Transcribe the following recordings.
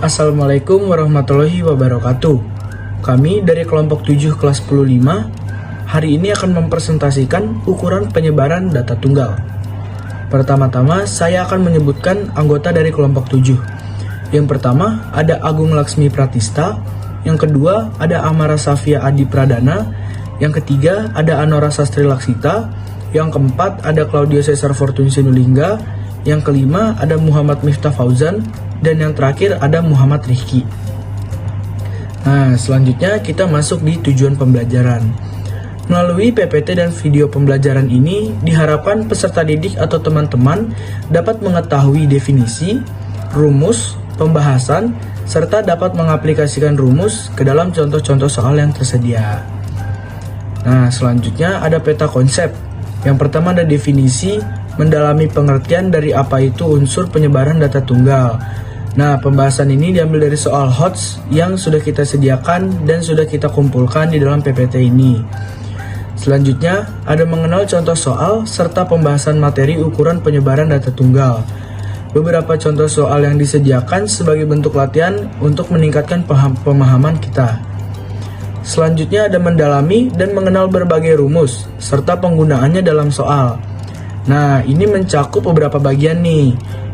Assalamualaikum warahmatullahi wabarakatuh. Kami dari kelompok 7 kelas 15 hari ini akan mempresentasikan ukuran penyebaran data tunggal. Pertama-tama saya akan menyebutkan anggota dari kelompok 7. Yang pertama ada Agung Laksmi Pratista, yang kedua ada Amara Safia Adi Pradana, yang ketiga ada Anora Sastri Laksita, yang keempat ada Claudia Cesar Fortune Sinulinga, yang kelima ada Muhammad Miftah Fauzan, dan yang terakhir ada Muhammad Rifki. Nah, selanjutnya kita masuk di tujuan pembelajaran. Melalui PPT dan video pembelajaran ini, diharapkan peserta didik atau teman-teman dapat mengetahui definisi, rumus, pembahasan, serta dapat mengaplikasikan rumus ke dalam contoh-contoh soal yang tersedia. Nah, selanjutnya ada peta konsep. Yang pertama ada definisi, mendalami pengertian dari apa itu unsur penyebaran data tunggal. Nah, pembahasan ini diambil dari soal HOTS yang sudah kita sediakan dan sudah kita kumpulkan di dalam PPT ini. Selanjutnya, ada mengenal contoh soal serta pembahasan materi ukuran penyebaran data tunggal. Beberapa contoh soal yang disediakan sebagai bentuk latihan untuk meningkatkan pemahaman kita. Selanjutnya ada mendalami dan mengenal berbagai rumus serta penggunaannya dalam soal. Nah, ini mencakup beberapa bagian nih.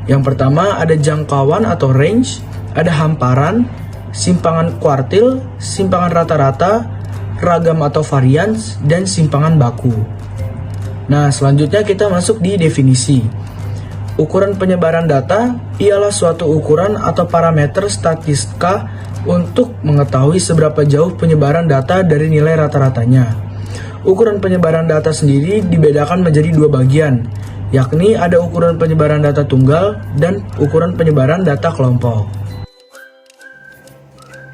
Yang pertama ada jangkauan atau range, ada hamparan, simpangan kuartil, simpangan rata-rata, ragam atau varians, dan simpangan baku. Nah, selanjutnya kita masuk di definisi. Ukuran penyebaran data ialah suatu ukuran atau parameter statistika untuk mengetahui seberapa jauh penyebaran data dari nilai rata-ratanya. Ukuran penyebaran data sendiri dibedakan menjadi dua bagian, yakni ada ukuran penyebaran data tunggal dan ukuran penyebaran data kelompok.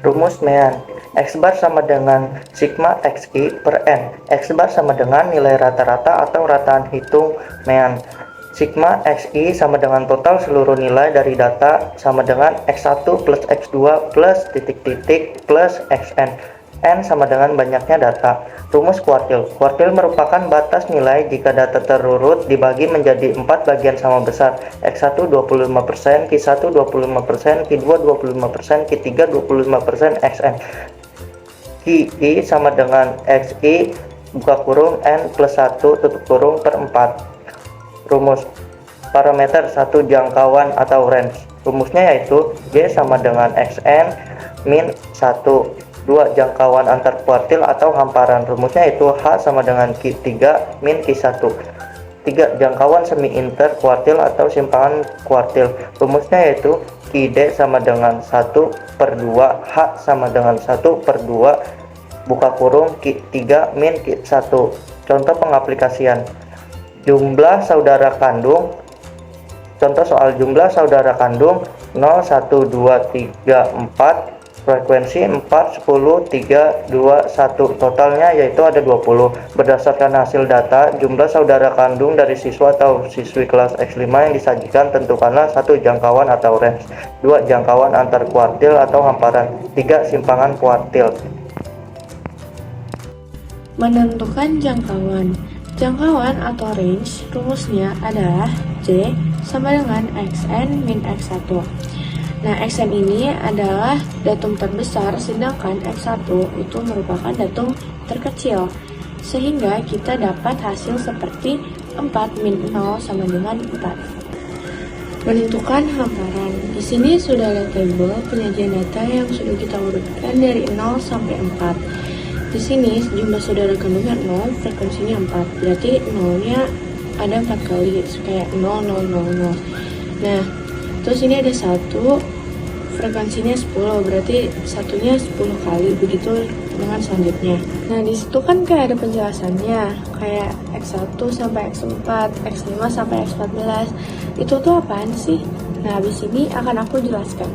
Rumus Mean. X bar sama dengan sigma XI per N. X bar sama dengan nilai rata-rata atau rataan hitung Mean. Sigma XI sama dengan total seluruh nilai dari data sama dengan X1 plus X2 plus titik-titik plus Xn. N sama dengan banyaknya data. Rumus kuartil. Kuartil merupakan batas nilai jika data terurut dibagi menjadi 4 bagian sama besar. X1 25%, Q1 25%, Q2 25%, Q3 25%, Xn. Qi sama dengan Xi buka kurung N plus 1 tutup kurung per 4. Rumus parameter 1 jangkauan atau range. Rumusnya yaitu Y sama dengan Xn min 1. 2 jangkauan antar kuartil atau hamparan. Rumusnya itu H sama dengan Q3 min Q1. 3 jangkauan semi inter kuartil atau simpangan kuartil. Rumusnya yaitu QD sama dengan 1 per 2, H sama dengan 1 per 2, buka kurung Q3 min Q1. Contoh pengaplikasian. Jumlah saudara kandung. Contoh soal jumlah saudara kandung 0, 1, 2, 3, 4. Frekuensi 4, 10, 3, 2, 1. Totalnya yaitu ada 20. Berdasarkan hasil data, jumlah saudara kandung dari siswa atau siswi kelas X5 yang disajikan tentukanlah 1 jangkauan atau range, 2 jangkauan antar kuartil atau hamparan, 3 simpangan kuartil. Menentukan jangkauan. Jangkauan atau range rumusnya adalah J sama dengan Xn min X1. Nah, Xn ini adalah datum terbesar, sedangkan X1 itu merupakan datum terkecil. Sehingga kita dapat hasil seperti 4 min 0 sama dengan 4. Menentukan hamparan. Di sini sudah ada tabel penyajian data yang sudah kita urutkan dari 0 sampai 4. Di sini jumlah saudara kandungnya 0, frekuensinya 4. Berarti 0-nya ada 4 kali, kayak 0, 0, 0, 0. Nah, terus ini ada 1, frekuensinya 10, berarti satunya 10 kali, begitu dengan selanjutnya. Nah, disitu kan kayak ada penjelasannya, kayak X1 sampai X4, X5 sampai X14. Itu tuh apaan sih? Nah, habis ini akan aku jelaskan.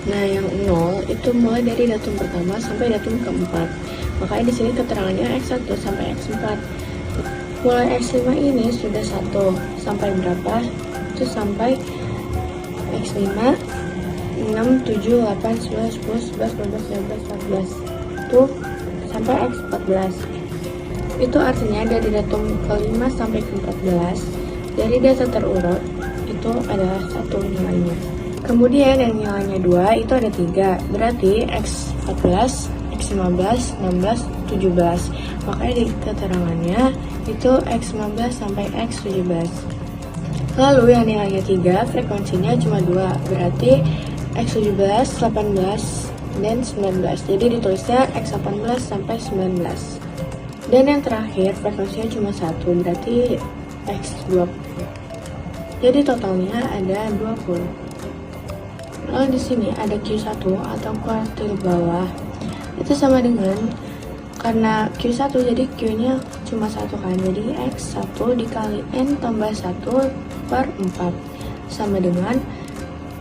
Nah, yang 0 itu mulai dari datum pertama sampai datum keempat. Makanya di sini keterangannya X1 sampai X4. Mulai X5 ini sudah 1 sampai berapa? Itu sampai X5 6, 7, 8, 9, 10, 11, 12, 13, 14. Itu sampai X14. Itu artinya dari datum ke-5 sampai ke-14 dari data terurut itu adalah 1 nilainya. Kemudian yang nilainya 2 itu ada 3, berarti X14, X15, 16, 17. Makanya di keterangannya itu X15 sampai X17. Lalu yang nilainya 3, frekuensinya cuma 2, berarti X17, 18, dan 19. Jadi ditulisnya X18 sampai 19. Dan yang terakhir frekuensinya cuma 1, berarti X20. Jadi totalnya ada 20. Lalu di sini ada Q1 atau kuartil bawah. Itu sama dengan, karena Q1 jadi Q-nya cuma 1 kan. Jadi X1 dikali N tambah 1 per 4 sama dengan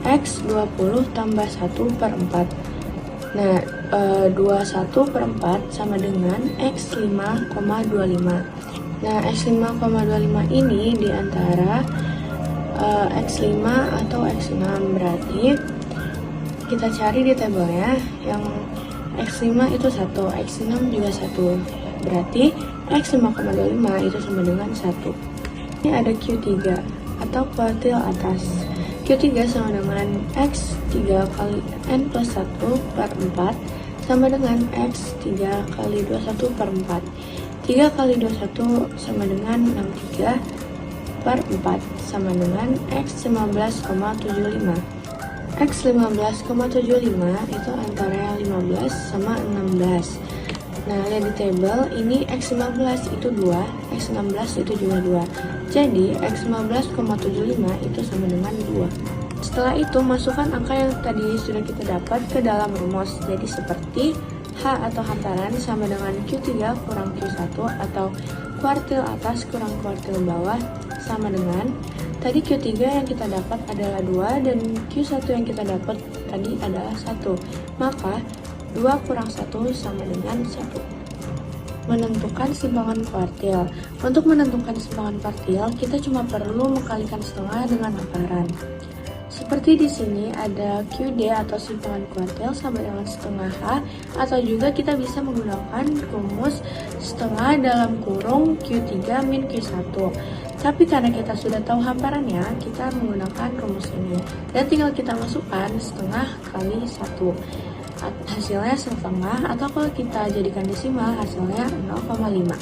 X20 tambah 1 per 4. Nah, 21 per 4 sama dengan X5,25. Nah, X5,25 ini diantara X5 atau X6, berarti kita cari di tabelnya yang X5 itu 1, X6 juga 1, berarti X5,25 itu sama dengan 1. Ini ada Q3 atau kuartil atas. Q3 sama dengan X3 kali N plus 1 per 4 sama dengan X3 kali 21 per 4. 3 kali 21 sama dengan 63 per 4 sama dengan X15,75. X15,75 itu antara 15 sama 16. Nah, lihat di tabel, ini X15 itu 2, X16 itu juga 2. Jadi, X15,75 itu sama dengan 2. Setelah itu, masukkan angka yang tadi sudah kita dapat ke dalam rumus. Jadi, seperti H atau hantaran sama dengan Q3 kurang Q1 atau kuartil atas kurang kuartil bawah sama dengan tadi Q3 yang kita dapat adalah 2 dan Q1 yang kita dapat tadi adalah 1. Maka 2 kurang 1 sama dengan 1. Menentukan simpangan kuartil. Untuk menentukan simpangan kuartil, kita cuma perlu mengkalikan setengah dengan akaran. Seperti di sini ada QD atau simpangan kuartil sama dengan setengah H, atau juga kita bisa menggunakan rumus setengah dalam kurung Q3 min Q1. Tapi karena kita sudah tahu hamparannya, kita menggunakan rumus ini. Dan tinggal kita masukkan setengah kali 1. Hasilnya setengah, atau kalau kita jadikan desimal, hasilnya 0,5.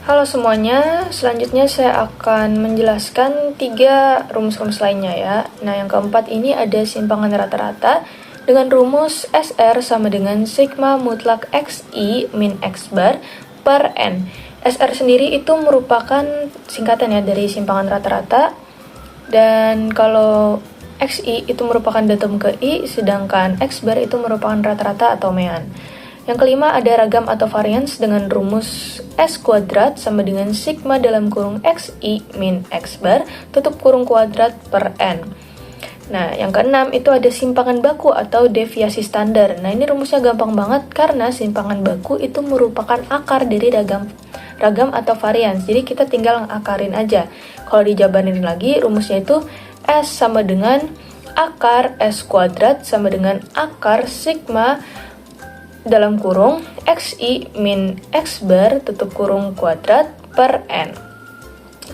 Halo semuanya, selanjutnya saya akan menjelaskan 3 rumus-rumus lainnya ya. Nah, yang keempat ini ada simpangan rata-rata dengan rumus SR sama dengan sigma mutlak XI min X bar per N. SR sendiri itu merupakan singkatan ya dari simpangan rata-rata, dan kalau XI itu merupakan datum ke I, sedangkan X bar itu merupakan rata-rata atau mean. Yang kelima ada ragam atau varians dengan rumus S kuadrat sama dengan sigma dalam kurung XI min X bar tutup kurung kuadrat per N. Nah, yang keenam itu ada simpangan baku atau deviasi standar. Nah, ini rumusnya gampang banget karena simpangan baku itu merupakan akar dari ragam atau varians. Jadi kita tinggal ngakarin aja. Kalau dijabarin lagi, rumusnya itu S sama dengan akar S kuadrat sama dengan akar sigma dalam kurung XI min X bar tutup kurung kuadrat per N.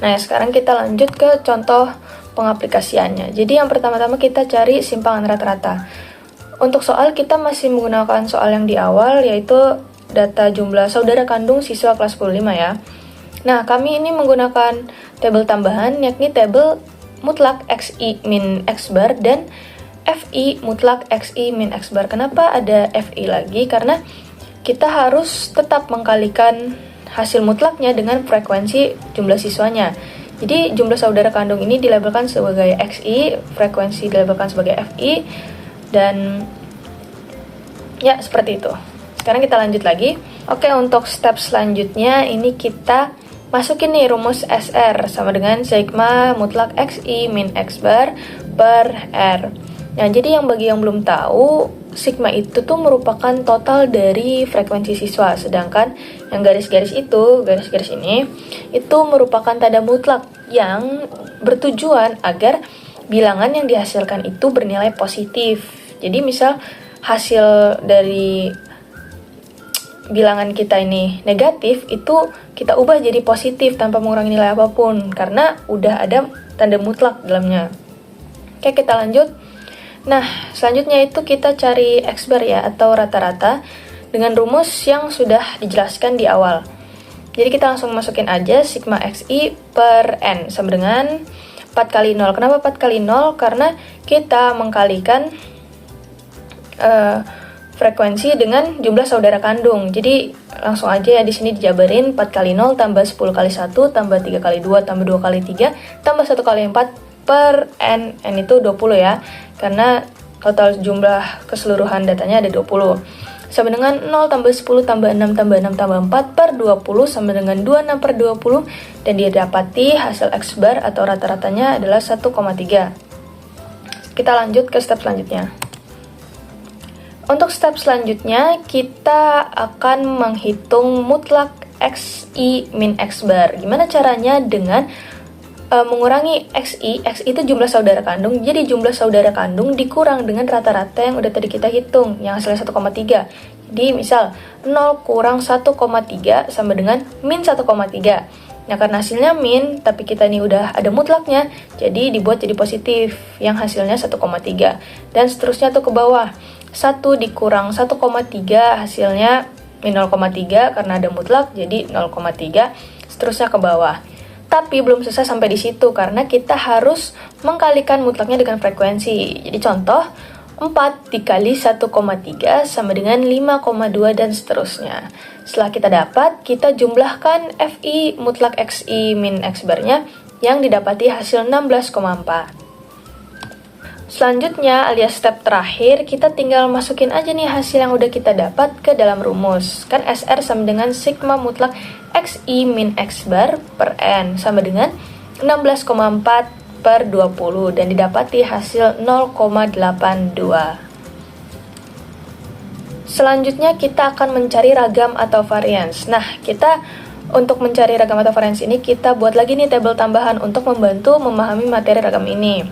Nah, sekarang kita lanjut ke contoh pengaplikasiannya. Jadi yang pertama-tama kita cari simpangan rata-rata. Untuk soal kita masih menggunakan soal yang di awal, yaitu data jumlah saudara kandung siswa kelas 15 ya. Nah, kami ini menggunakan tabel tambahan, yakni tabel mutlak XI min X bar dan FI mutlak XI min X bar. Kenapa ada FI lagi? Karena kita harus tetap mengkalikan hasil mutlaknya dengan frekuensi jumlah siswanya. Jadi jumlah saudara kandung ini dilabelkan sebagai XI, frekuensi dilabelkan sebagai FI, dan ya seperti itu. Sekarang kita lanjut lagi. Oke, untuk step selanjutnya ini kita masukin nih rumus SR sama dengan sigma mutlak XI min X bar per R. Nah, jadi bagi yang belum tahu, sigma itu tuh merupakan total dari frekuensi siswa, sedangkan yang garis-garis ini, itu merupakan tanda mutlak yang bertujuan agar bilangan yang dihasilkan itu bernilai positif. Jadi misal hasil dari bilangan kita ini negatif, itu kita ubah jadi positif tanpa mengurangi nilai apapun, karena udah ada tanda mutlak dalamnya. Oke, kita lanjut. Nah, selanjutnya itu kita cari X bar ya, atau rata-rata dengan rumus yang sudah dijelaskan di awal. Jadi kita langsung masukin aja sigma XI per N sama dengan 4 kali 0. Kenapa 4 kali 0? Karena kita mengkalikan frekuensi dengan jumlah saudara kandung. Jadi langsung aja ya di sini dijabarin 4 kali 0 tambah 10 kali 1 tambah 3 kali 2 tambah 2 kali 3 tambah 1 kali 4 per N. N itu 20 ya. Karena total jumlah keseluruhan datanya ada 20. Sama dengan 0 tambah 10 tambah 6 tambah 6 tambah 4 per 20 sama dengan 26 per 20. Dan didapati hasil X bar atau rata-ratanya adalah 1,3. Kita lanjut ke step selanjutnya. Untuk step selanjutnya, kita akan menghitung mutlak XI min X bar. Gimana caranya? Dengan mengurangi XI itu jumlah saudara kandung, jadi jumlah saudara kandung dikurang dengan rata-rata yang udah tadi kita hitung, yang hasilnya 1,3. Jadi misal 0 kurang 1,3 sama dengan min 1,3. Nah, karena hasilnya min, tapi kita ini udah ada mutlaknya, jadi dibuat jadi positif, yang hasilnya 1,3. Dan seterusnya tuh ke bawah. 1 dikurang 1,3 hasilnya min 0,3 karena ada mutlak, jadi 0,3. Seterusnya ke bawah. Tapi belum selesai sampai di situ karena kita harus mengkalikan mutlaknya dengan frekuensi. Jadi contoh 4 dikali 1,3 sama dengan 5,2 dan seterusnya. Setelah kita dapat, kita jumlahkan FI mutlak XI min X barnya yang didapati hasil 16,4. Selanjutnya alias step terakhir, kita tinggal masukin aja nih hasil yang udah kita dapat ke dalam rumus. Kan SR sama dengan sigma mutlak XI min X bar per N sama dengan 16,4 per 20 dan didapati hasil 0,82. Selanjutnya kita akan mencari ragam atau varians. Nah, kita untuk mencari ragam atau varians ini kita buat lagi nih tabel tambahan untuk membantu memahami materi ragam ini.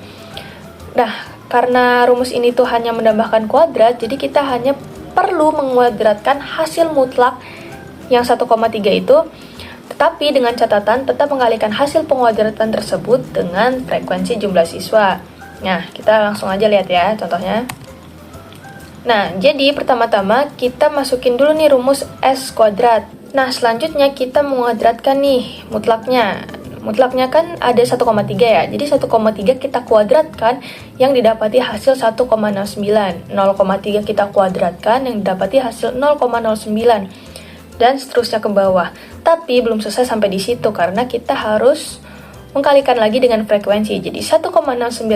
Nah, karena rumus ini tuh hanya menambahkan kuadrat, jadi kita hanya perlu menguadratkan hasil mutlak yang 1,3 itu, tetapi dengan catatan tetap mengalihkan hasil penguadratan tersebut dengan frekuensi jumlah siswa. Nah, kita langsung aja lihat ya contohnya. Nah, jadi pertama-tama kita masukin dulu nih rumus S kuadrat. Nah, selanjutnya kita menguadratkan nih mutlaknya. Mutlaknya kan ada 1,3 ya, jadi 1,3 kita kuadratkan yang didapati hasil 1,09. 0,3 kita kuadratkan yang didapati hasil 0,09. Dan seterusnya ke bawah. Tapi belum selesai sampai di situ karena kita harus mengkalikan lagi dengan frekuensi. Jadi 1,09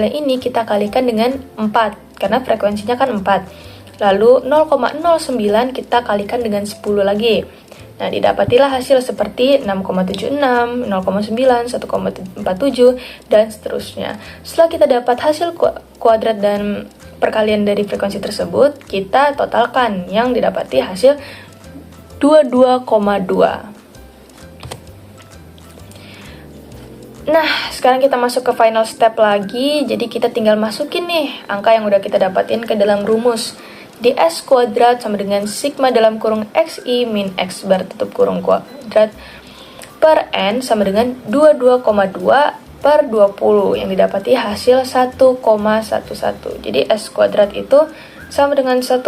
ini kita kalikan dengan 4 karena frekuensinya kan 4. Lalu 0,09 kita kalikan dengan 10 lagi. Nah, didapatilah hasil seperti 6,76, 0,9, 1,47, dan seterusnya. Setelah kita dapat hasil kuadrat dan perkalian dari frekuensi tersebut, kita totalkan yang didapati hasil 22,2. Nah, sekarang kita masuk ke final step lagi. Jadi kita tinggal masukin nih angka yang udah kita dapatin ke dalam rumus. Di S kuadrat sama dengan sigma dalam kurung XI min X bar tutup kurung kuadrat per N sama dengan 22,2 per 20 yang didapati hasil 1,11. Jadi S kuadrat itu sama dengan 1,11.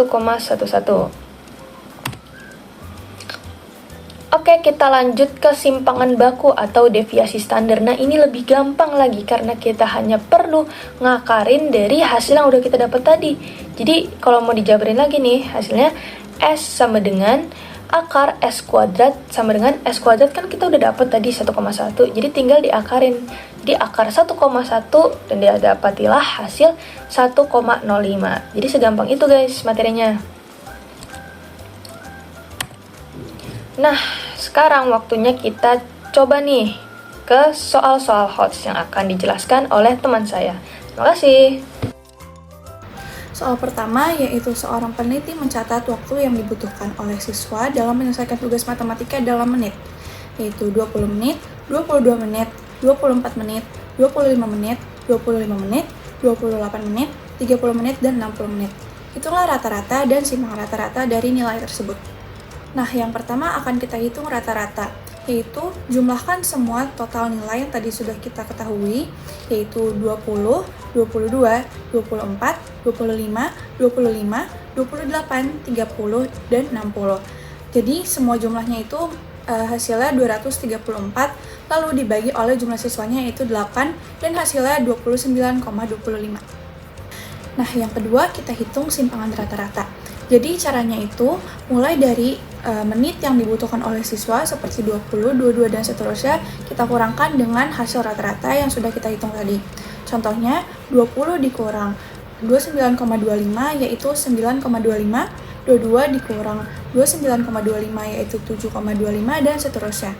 Oke, kita lanjut ke simpangan baku atau deviasi standar. Nah, ini lebih gampang lagi karena kita hanya perlu ngakarin dari hasil yang udah kita dapat tadi. Jadi, kalau mau dijabarin lagi nih, hasilnya S sama dengan akar S kuadrat sama dengan S kuadrat kan kita udah dapat tadi 1,1. Jadi, tinggal diakarin. Jadi, akar 1,1 dan didapatilah hasil 1,05. Jadi, segampang itu guys materinya. Nah, sekarang waktunya kita coba nih ke soal-soal HOTS yang akan dijelaskan oleh teman saya. Terima kasih. Soal pertama yaitu seorang peneliti mencatat waktu yang dibutuhkan oleh siswa dalam menyelesaikan tugas matematika dalam menit, yaitu 20 menit, 22 menit, 24 menit, 25 menit, 25 menit, 28 menit, 30 menit, dan 60 menit. Itulah rata-rata dan simpangan rata-rata dari nilai tersebut. Nah, yang pertama akan kita hitung rata-rata. yaitu jumlahkan semua total nilai yang tadi sudah kita ketahui, yaitu 20, 22, 24, 25, 25, 28, 30, dan 60. Jadi semua jumlahnya itu hasilnya 234, lalu dibagi oleh jumlah siswanya yaitu 8, dan hasilnya 29,25. Nah, yang kedua kita hitung simpangan rata-rata. Jadi caranya itu mulai dari menit yang dibutuhkan oleh siswa seperti 20, 22, dan seterusnya kita kurangkan dengan hasil rata-rata yang sudah kita hitung tadi. Contohnya 20 dikurang 29,25 yaitu 9,25, 22 dikurang 29,25 yaitu 7,25, dan seterusnya.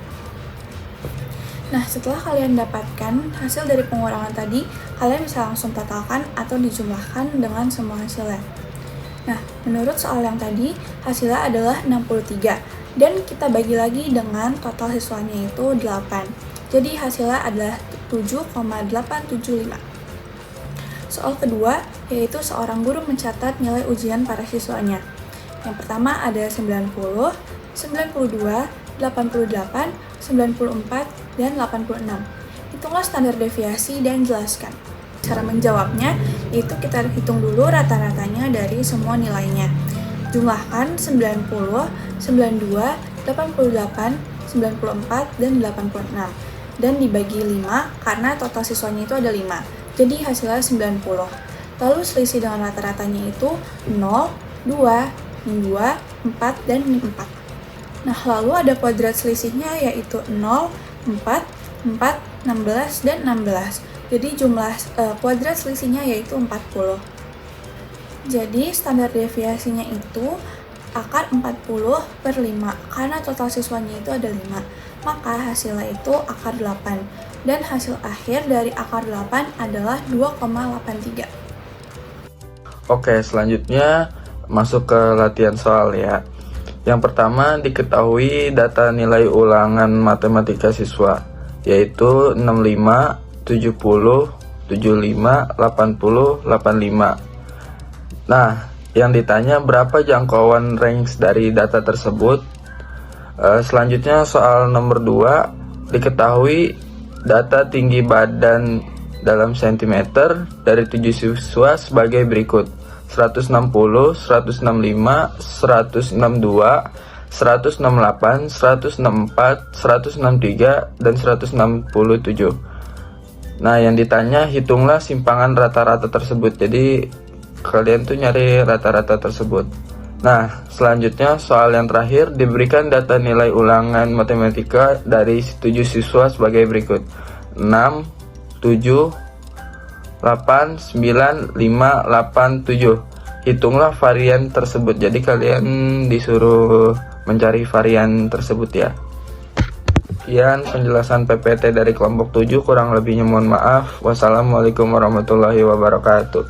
Nah, setelah kalian dapatkan hasil dari pengurangan tadi, kalian bisa langsung totalkan atau dijumlahkan dengan semua hasilnya. Nah, menurut soal yang tadi, hasilnya adalah 63, dan kita bagi lagi dengan total siswanya itu 8. Jadi hasilnya adalah 7,875. Soal kedua, yaitu seorang guru mencatat nilai ujian para siswanya. Yang pertama ada 90, 92, 88, 94, dan 86. Hitunglah standar deviasi dan jelaskan. Cara menjawabnya, yaitu kita hitung dulu rata-ratanya dari semua nilainya. Jumlahkan 90, 92, 88, 94, dan 86. Dan dibagi 5 karena total siswanya itu ada 5. Jadi hasilnya 90. Lalu selisih dengan rata-ratanya itu 0, 2, min 2, 4, dan min 4. Nah, lalu ada kuadrat selisihnya yaitu 0, 4, 4, 16, dan 16. Jadi jumlah kuadrat selisihnya yaitu 40. Jadi standar deviasinya itu akar 40 per 5, karena total siswanya itu ada 5. Maka hasilnya itu akar 8. Dan hasil akhir dari akar 8 adalah 2,83. Oke, selanjutnya masuk ke latihan soal ya. Yang pertama, diketahui data nilai ulangan matematika siswa, yaitu 65, 70, 75, 80, 85. Nah, yang ditanya berapa jangkauan range dari data tersebut. Selanjutnya soal nomor 2, diketahui data tinggi badan dalam sentimeter dari 7 siswa sebagai berikut: 160, 165, 162, 168, 164, 163, dan 167. Nah, yang ditanya hitunglah simpangan rata-rata tersebut. Jadi kalian tuh nyari rata-rata tersebut. Nah, selanjutnya soal yang terakhir, diberikan data nilai ulangan matematika dari 7 siswa sebagai berikut: 6, 7, 8, 9, 5, 8, 7. Hitunglah varian tersebut. Jadi kalian disuruh mencari varian tersebut ya. Sekian penjelasan PPT dari kelompok 7, kurang lebihnya mohon maaf. Wassalamualaikum warahmatullahi wabarakatuh.